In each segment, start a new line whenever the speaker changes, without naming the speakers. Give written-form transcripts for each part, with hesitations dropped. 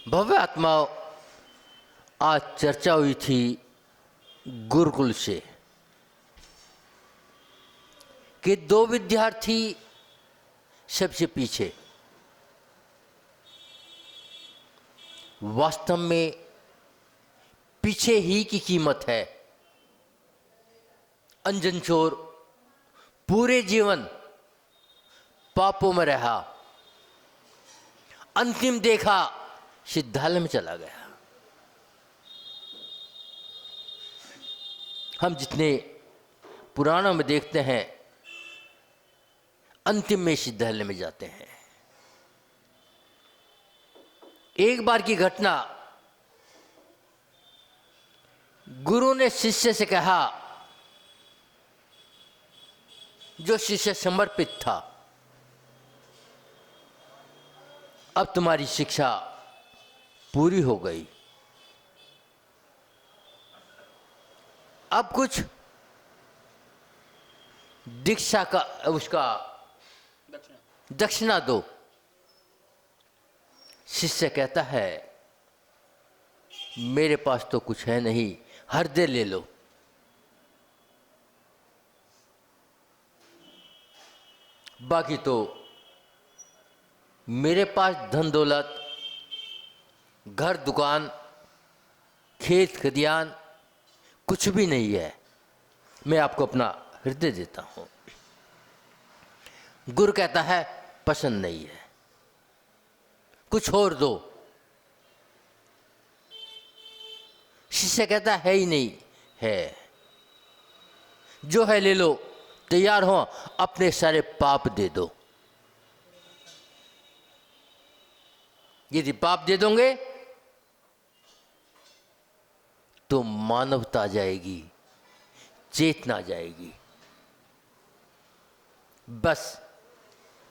भव्य आत्माओं, आज चर्चा हुई थी गुरुकुल से कि दो विद्यार्थी सबसे पीछे। वास्तव में पीछे ही की कीमत है। अंजन चोर पूरे जीवन पापों में रहा, अंतिम देखा सिद्धालय में चला गया। हम जितने पुराणों में देखते हैं, अंतिम में सिद्धालय में जाते हैं। एक बार की घटना, गुरु ने शिष्य से कहा, जो शिष्य समर्पित था, अब तुम्हारी शिक्षा पूरी हो गई, अब कुछ दीक्षा का उसका दक्षिणा दो। शिष्य कहता है, मेरे पास तो कुछ है नहीं, हृदय ले लो। बाकी तो मेरे पास धन दौलत, घर दुकान, खेत खलियान कुछ भी नहीं है, मैं आपको अपना हृदय देता हूं। गुरु कहता है, पसंद नहीं है, कुछ और दो। शिष्य कहता है ही नहीं, है, जो है ले लो, तैयार हो, अपने सारे पाप दे दो। यदि पाप दे दोगे तो मानवता जाएगी, चेतना जाएगी। बस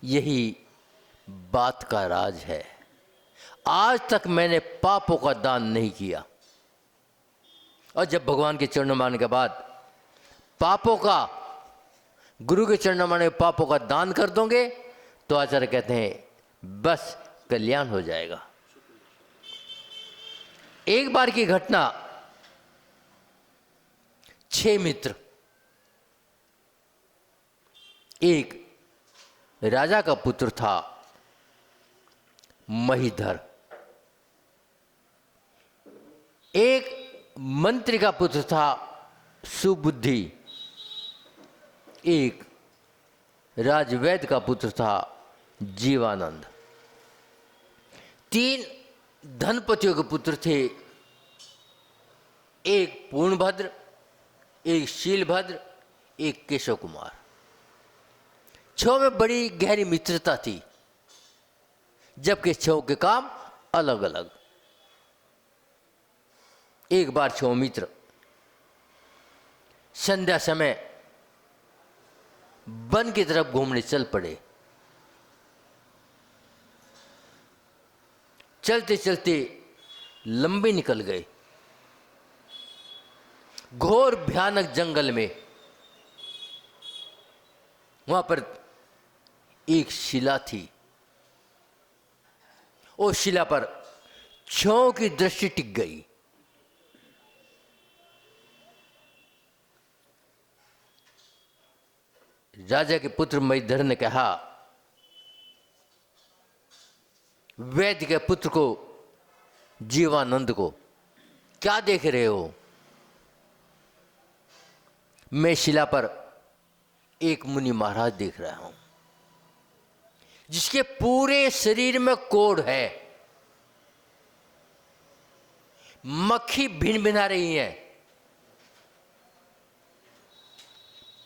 यही बात का राज है। आज तक मैंने पापों का दान नहीं किया, और जब भगवान के चरणों में आने के बाद पापों का, गुरु के चरणों में पापों का दान कर दोगे तो आचार्य कहते हैं बस कल्याण हो जाएगा। एक बार की घटना, 6 मित्र, एक राजा का पुत्र था महीधर, एक मंत्री का पुत्र था सुबुद्धि, एक राजवैद्य का पुत्र था जीवानंद। 3 धनपतियों के पुत्र थे, एक पूर्णभद्र, एक शीलभद्र, एक केशव कुमार। 6 में बड़ी गहरी मित्रता थी, जबकि 6 के काम अलग अलग। एक बार 6 मित्र संध्या समय वन की तरफ घूमने चल पड़े। चलते चलते लंबे निकल गए। घोर भयानक जंगल में, वहां पर एक शिला थी। उस शिला पर 6 की दृष्टि टिक गई। राजा के पुत्र महीधर ने कहा, वैद्य के पुत्र को, जीवानंद को, क्या देख रहे हो? मैं शिला पर एक मुनि महाराज देख रहा हूं, जिसके पूरे शरीर में कोढ़ है, मक्खी भिन भिना रही है,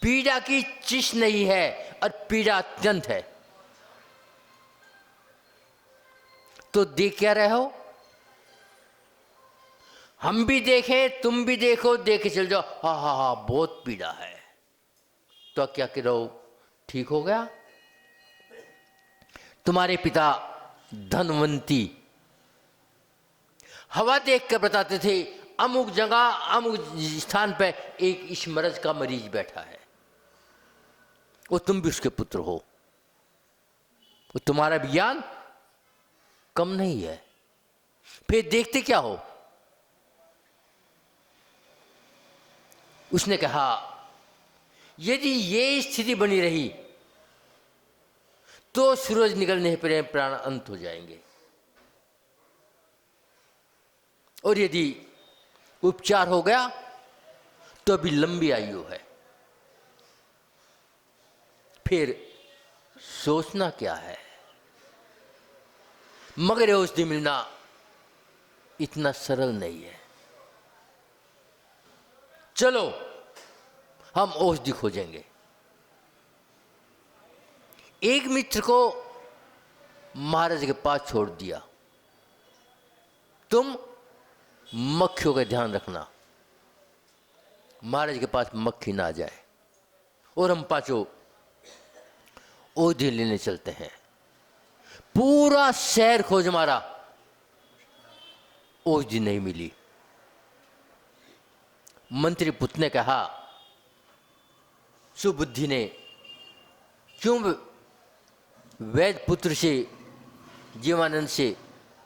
पीड़ा की चिश नहीं है, और पीड़ा अत्यंत है। तो देख क्या रहे हो? हम भी देखें, तुम भी देखो, देखे चल जाओ। हा हा हा, बहुत पीड़ा है। तो क्या करो, ठीक हो गया? तुम्हारे पिता धनवंती हवा देख कर बताते थे, अमुक जगह अमुक स्थान पे एक इस मर्ज का मरीज बैठा है, वो तुम भी उसके पुत्र हो। वो तुम्हारा ज्ञान कम नहीं है। फिर देखते क्या हो? उसने कहा, यदि ये स्थिति बनी रही तो सूरज निकलने पर प्राण अंत हो जाएंगे, और यदि उपचार हो गया तो अभी लंबी आयु है। फिर सोचना क्या है? मगर औषधि मिलना इतना सरल नहीं है। चलो हम औषधि खोजेंगे। एक मित्र को महाराज के पास छोड़ दिया, तुम मक्खियों का ध्यान रखना, महाराज के पास मक्खी ना आ जाए। और हम पांचों औषधि लेने चलते हैं। पूरा शहर खोज मारा, औषधि नहीं मिली। मंत्री पुत्र ने कहा, सुबुद्धि ने, क्यों वैद्य पुत्र से, जीवानंद से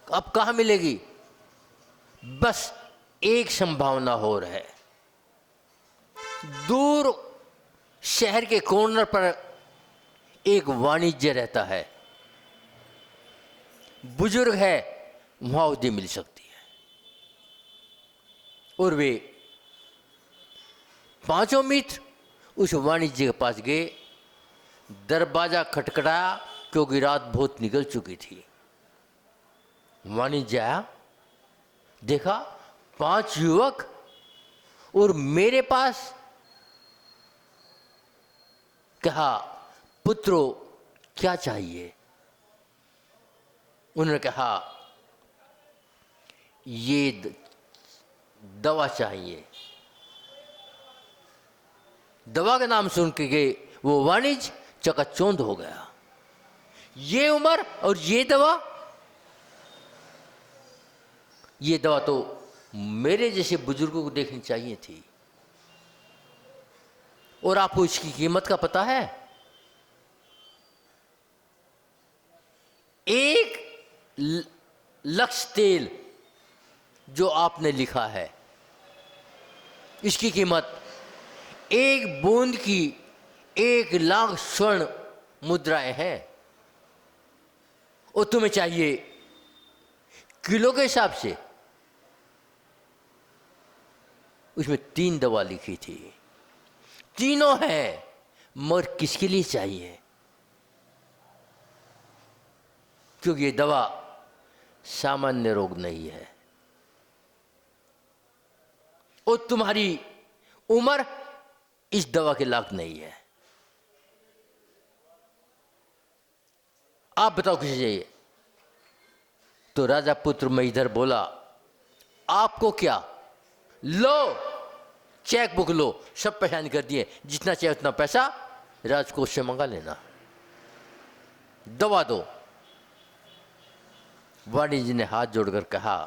अब कहाँ मिलेगी? बस एक संभावना हो है। दूर शहर के कॉर्नर पर एक वाणिज्य रहता है, बुजुर्ग है, वहां औषधि मिल सकती है। और वे पांचों मित्र उस वाणिज्य के पास गए। दरवाजा खटखटाया क्योंकि रात बहुत निकल चुकी थी। वाणिज्य आया, देखा 5 युवक और मेरे पास। कहा, पुत्रो क्या चाहिए? उन्होंने कहा, ये दवा चाहिए। दवा का नाम सुन के गए वो वाणिज्य चकाचौंध हो गया। ये उम्र और ये दवा, ये दवा तो मेरे जैसे बुजुर्गों को देखनी चाहिए थी। और आपको इसकी कीमत का पता है? एक लक्ष तेल जो आपने लिखा है, इसकी कीमत 1 बूंद की 1 लाख स्वर्ण मुद्राएं हैं। और तुम्हें चाहिए किलो के हिसाब से। उसमें 3 दवा लिखी थी, तीनों हैं, मगर किसके लिए चाहिए? क्योंकि ये दवा सामान्य रोग नहीं है, और तुम्हारी उम्र इस दवा के लायक नहीं है। आप बताओ किसे चाहिए? तो राजा पुत्र महीधर बोला, आपको क्या, लो चेक बुक लो, सब परेशान कर दिए, जितना चाहिए उतना पैसा राजकोष से मंगा लेना, दवा दो। वाणिज्य ने हाथ जोड़कर कहा,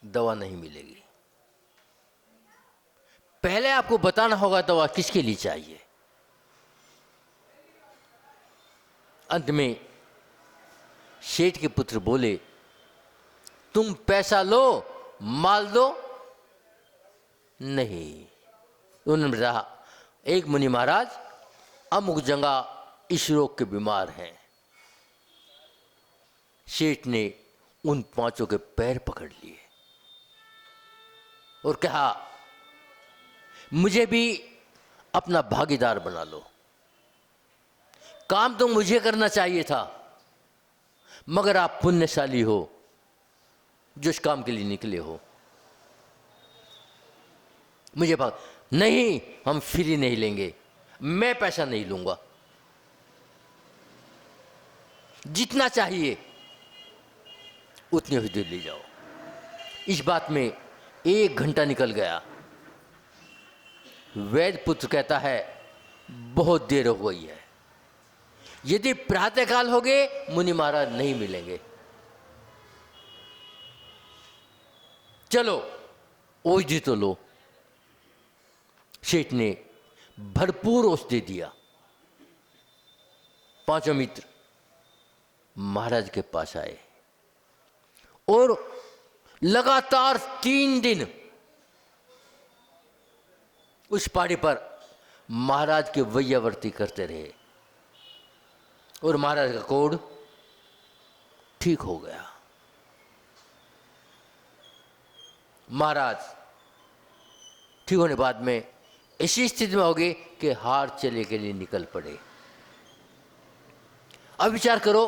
दवा नहीं मिलेगी। पहले आपको बताना होगा दवा किसके लिए चाहिए। अंत में सेठ के पुत्र बोले, तुम पैसा लो, माल दो नहीं। उन्होंने कहा, एक मुनि महाराज अमुक जगह इस रोग के बीमार हैं। सेठ ने उन 5 के पैर पकड़ लिए और कहा, मुझे भी अपना भागीदार बना लो। काम तो मुझे करना चाहिए था, मगर आप पुण्यशाली हो जो इस काम के लिए निकले हो। मुझे भाग नहीं, हम फ्री नहीं लेंगे, मैं पैसा नहीं लूंगा, जितना चाहिए उतनी औषधि ले जाओ। इस बात में 1 घंटा निकल गया। वैद्य पुत्र कहता है, बहुत देर हो गई है, यदि प्रातःकाल हो गए मुनि महाराज नहीं मिलेंगे, चलो औषधि तो लो। सेठ ने भरपूर औषधि दिया। 5 मित्र महाराज के पास आए और लगातार 3 दिन उस पहाड़ी पर महाराज के वैयावर्ती करते रहे और महाराज का कोढ़ ठीक हो गया। महाराज ठीक होने बाद में ऐसी स्थिति में हो गई कि हार चले के लिए निकल पड़े। अब विचार करो,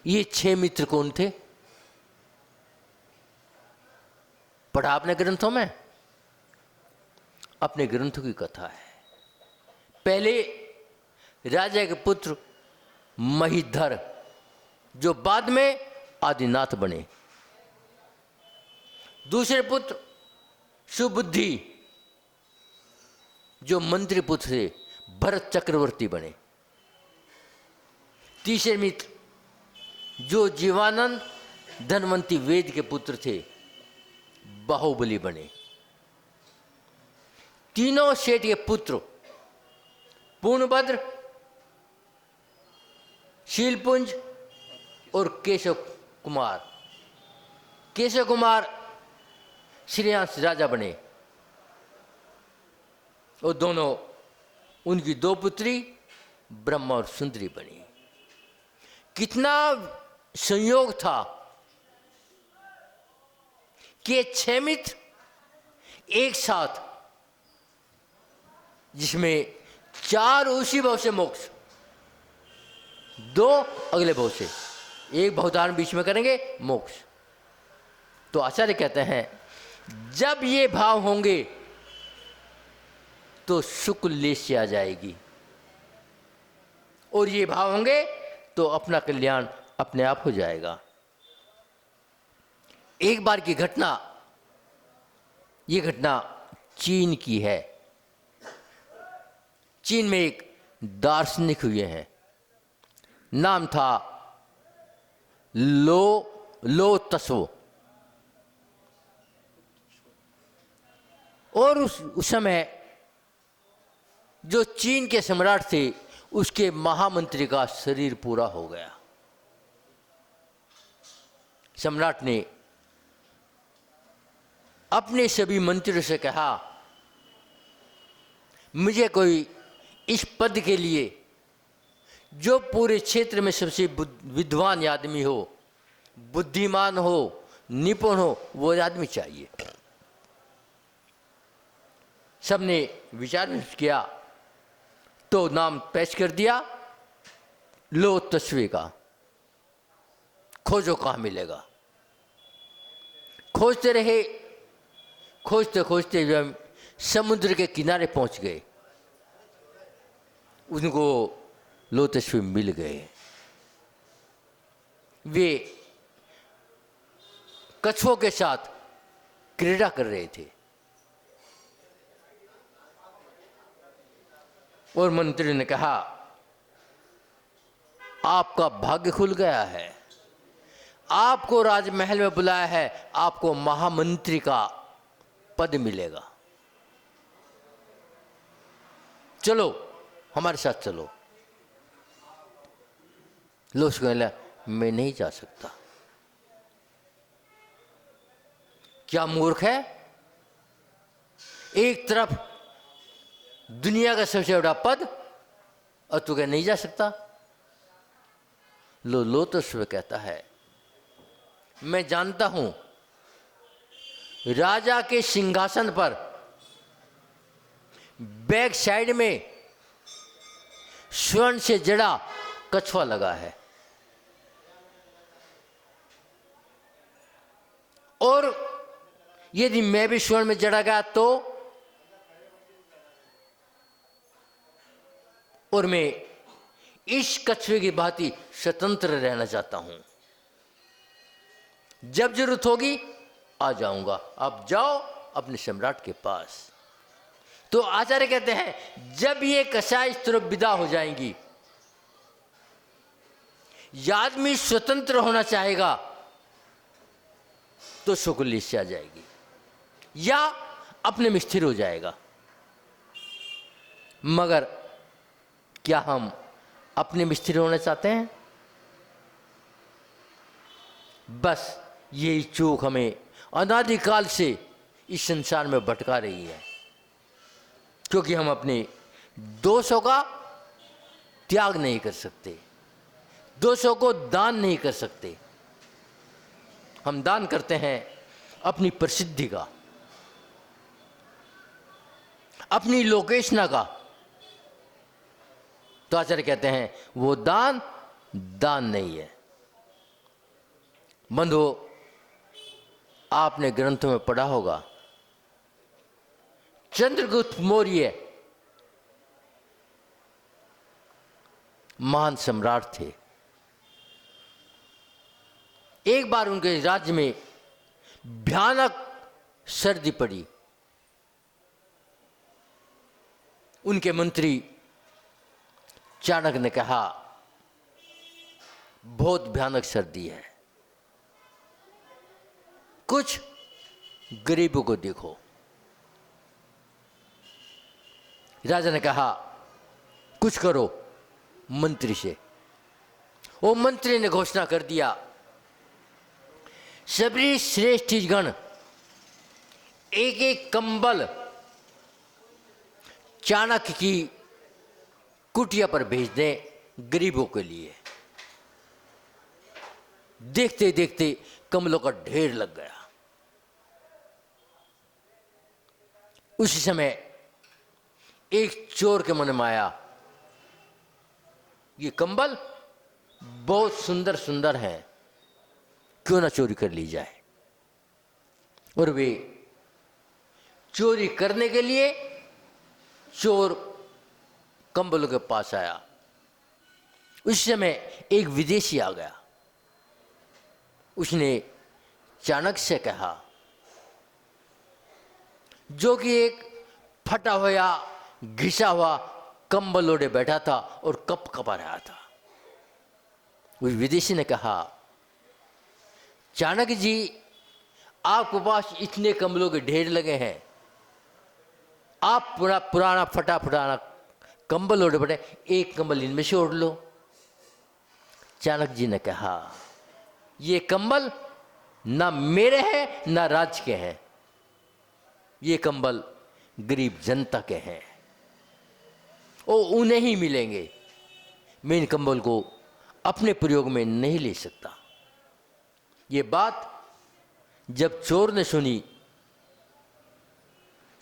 ये 6 मित्र कौन थे? पढ़ा आपने ग्रंथों में? अपने ग्रंथों की कथा है। पहले राजा के पुत्र महीधर, जो बाद में आदिनाथ बने। दूसरे पुत्र सुबुद्धि, जो मंत्री पुत्र थे, भरत चक्रवर्ती बने। तीसरे मित्र जो जीवानंद धनवंती वेद के पुत्र थे, बाहुबली बने। तीनों सेठ के पुत्र पूर्णभद्र, शीलपुंज और केशव कुमार श्रेयांश राजा बने और दोनों उनकी 2 पुत्री ब्रह्मा और सुंदरी बनी। कितना संयोग था कि 6 मित्र एक साथ, जिसमें 4 उसी भाव से मोक्ष, 2 अगले भाव से, एक भवधारण बीच में करेंगे मोक्ष। तो आचार्य कहते हैं जब ये भाव होंगे तो शुक्ल लेश आ जाएगी, और ये भाव होंगे तो अपना कल्याण अपने आप हो जाएगा। एक बार की घटना, ये घटना चीन की है। चीन में एक दार्शनिक हुए हैं, नाम था लो तसो। और उस समय जो चीन के सम्राट थे, उसके महामंत्री का शरीर पूरा हो गया। सम्राट ने अपने सभी मंत्रियों से कहा, मुझे कोई इस पद के लिए जो पूरे क्षेत्र में सबसे विद्वान आदमी हो, बुद्धिमान हो, निपुण हो, वो आदमी चाहिए। सबने विचार विमर्श किया तो नाम पेश कर दिया लो तस्वी का। खोजो कहाँ मिलेगा। खोजते रहे, खोजते खोजते जब समुद्र के किनारे पहुंच गए, उनको लो तस्वी मिल गए। वे कछुओं के साथ क्रीड़ा कर रहे थे और मंत्री ने कहा, आपका भाग्य खुल गया है, आपको राजमहल में बुलाया है, आपको महामंत्री का पद मिलेगा, चलो हमारे साथ चलो। लोग कहला, मैं नहीं जा सकता। क्या मूर्ख है, एक तरफ दुनिया का सबसे बड़ा पद और तू क्या नहीं जा सकता। लो तो स्व कहता है, मैं जानता हूं राजा के सिंहासन पर बैक साइड में स्वर्ण से जड़ा कछुआ लगा है, और यदि मैं भी स्वर्ण में जड़ा गया तो, और मैं इस कछुए की भांति स्वतंत्र रहना चाहता हूं, जब जरूरत होगी आ जाऊंगा, आप जाओ अपने सम्राट के पास। तो आचार्य कहते हैं जब ये कसाई इस तरफ विदा हो जाएंगी, आदमी स्वतंत्र होना चाहेगा तो शुक्ल से आ जाएगी या अपने में स्थिर हो जाएगा। मगर क्या हम अपने में स्थिर होना चाहते हैं? बस यही चूक हमें अनादिकाल से इस संसार में भटका रही है, क्योंकि हम अपने दोषों का त्याग नहीं कर सकते, दोषों को दान नहीं कर सकते। हम दान करते हैं अपनी प्रसिद्धि का, अपनी लोकेशना का। तो आचार्य कहते हैं वो दान दान नहीं है। बंधु, आपने ग्रंथों में पढ़ा होगा, चंद्रगुप्त मौर्य महान सम्राट थे। एक बार उनके राज्य में भयानक सर्दी पड़ी। उनके मंत्री चाणक्य ने कहा, बहुत भयानक सर्दी है, कुछ गरीबों को देखो। राजा ने कहा, कुछ करो मंत्री से। वो मंत्री ने घोषणा कर दिया, सभी श्रेष्ठ गण एक एक कंबल चाणक्य की कुटिया पर भेज दें गरीबों के लिए। देखते देखते कंबलों का ढेर लग गया। उसी समय एक चोर के मन में आया, ये कंबल बहुत सुंदर सुंदर हैं, क्यों ना चोरी कर ली जाए। और वे चोरी करने के लिए चोर कंबलों के पास आया। उस समय एक विदेशी आ गया। उसने चाणक्य से कहा, जो कि एक फटा हुआ घिसा हुआ कंबल ओढ़े बैठा था और कप कपा रहा था। उस विदेशी ने कहा, चाणक्य जी, आपके पास इतने कंबलों के ढेर लगे हैं, आप पुराना फटा फटाना कंबल ओढ़े बैठे, एक कंबल इनमें से ओढ़ लो। चाणक्य जी ने कहा, ये कंबल ना मेरे हैं ना राज के हैं, ये कंबल गरीब जनता के हैं, वो उन्हें ही मिलेंगे। मैं इन कंबल को अपने प्रयोग में नहीं ले सकता। ये बात जब चोर ने सुनी,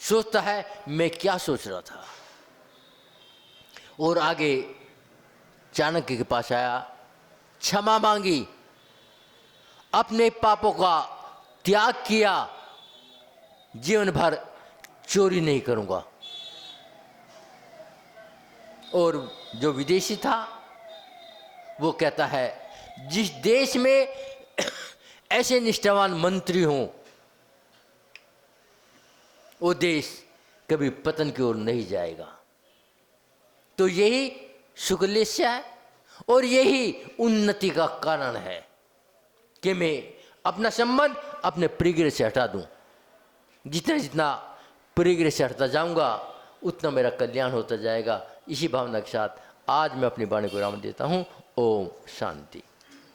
सोचता है मैं क्या सोच रहा था, और आगे चाणक्य के पास आया, क्षमा मांगी, अपने पापों का त्याग किया, जीवन भर चोरी नहीं करूंगा। और जो विदेशी था वो कहता है, जिस देश में ऐसे निष्ठावान मंत्री हों, वो देश कभी पतन की ओर नहीं जाएगा। तो यही सुकलेशा है और यही उन्नति का कारण है कि मैं अपना संबंध अपने परिग्रह से हटा दूं। जितना जितना परिग्रह से हटता जाऊंगा उतना मेरा कल्याण होता जाएगा। इसी भावना के साथ आज मैं अपनी वाणी को विराम देता हूँ। ओम शांति।